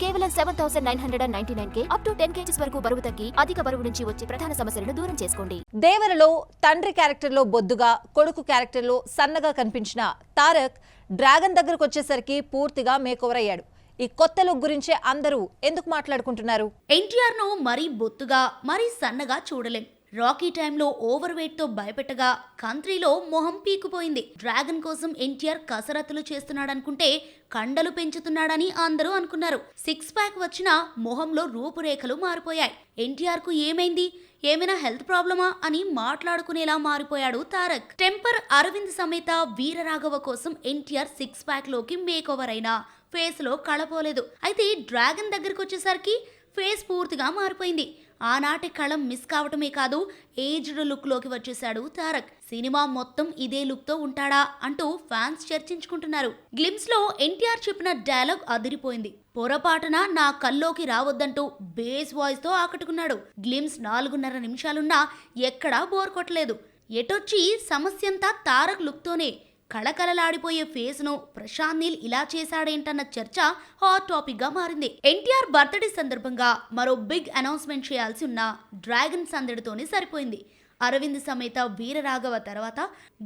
కేవలం 7,999K up to 10 kgs వరకు బరువు తగ్గి అధిక బరువు నుంచి వచ్చే ప్రధాన సమస్యలను దూరం చేసుకోండి. దేవరలో తండ్రి క్యారెక్టర్లో బొద్దుగా, కొడుకు క్యారెక్టర్లో సన్నగా కనిపించిన తారక్ డ్రాగన్ దగ్గరకు వచ్చేసరికి పూర్తిగా మేకోవర్ అయ్యాడు. ఈ కొత్త లుక్ గురించే అందరూ ఎందుకు మాట్లాడుకుంటున్నారు? ఎన్టీఆర్ ను మరీ బొత్తుగా, మరీ సన్నగా చూడలేం. రాకీ టైంలో ఓవర్ వెయిట్ తో భయపెట్టగా కంట్రీలో మొహం పీకుపోయింది. డ్రాగన్ కోసం ఎన్టీఆర్ కసరత్తులు చేస్తున్నాడనుకుంటే కండలు పెంచుతున్నాడని అందరూ అనుకున్నారు. 6 ప్యాక్ వచ్చినా మొహంలో రూపురేఖలు మారిపోయాయి. ఎన్టీఆర్ కు ఏమైంది, ఏమైనా హెల్త్ ప్రాబ్లమా అని మాట్లాడుకునేలా మారిపోయాడు తారక్. టెంపర్ అరవింద్ సమేత వీరరాఘవ కోసం ఎన్టీఆర్ 6 ప్యాక్ లోకి మేకోవర్ అయినా ఫేస్ లో కళపోలేదు. అయితే డ్రాగన్ దగ్గరికి వచ్చేసరికి ఫేస్ పూర్తిగా మారిపోయింది. ఆనాటి కళం మిస్ కావటమే కాదు, ఏజ్డ్ లుక్ లోకి వచ్చేశాడు తారక్. సినిమా మొత్తం ఇదే లుక్ తో ఉంటాడా అంటూ ఫ్యాన్స్ చర్చించుకుంటున్నారు. గ్లిమ్స్ లో ఎన్టీఆర్ చెప్పిన డైలాగ్ అదిరిపోయింది. పొరపాటున నా కల్లోకి రావద్దంటూ బేస్ వాయిస్ తో ఆకట్టుకున్నాడు. గ్లిమ్స్ 4.5 నిమిషాలున్నా ఎక్కడా బోర్ కొట్టలేదు. ఎటొచ్చి సమస్యంతా తారక్ లుక్ తోనే. కళకళలాడిపోయే ఫేస్ ను ప్రశాంత్ నీల్ ఇలా చేశాడేంటన్న చర్చ హాట్ టాపిక్ గా మారింది. ఎన్టీఆర్ బర్త్డే సందర్భంగా మరో బిగ్ అనౌన్స్మెంట్ చేయాల్సి ఉన్న డ్రాగన్ సందడితోనే సరిపోయింది. అరవింద్ సమేత వీరరాఘవ తర్వాత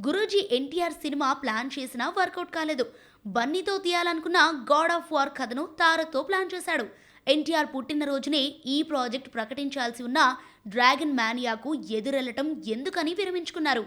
గురూజీ ఎన్టీఆర్ సినిమా ప్లాన్ చేసినా వర్కౌట్ కాలేదు. బన్నీతో తీయాలనుకున్న గాడ్ ఆఫ్ వార్ కథను తారక్ తో ప్లాన్ చేశాడు. ఎన్టీఆర్ పుట్టినరోజునే ఈ ప్రాజెక్ట్ ప్రకటించాల్సి ఉన్న డ్రాగన్ మానియాకు ఎదురెళ్లటం ఎందుకని విరమించుకున్నారు.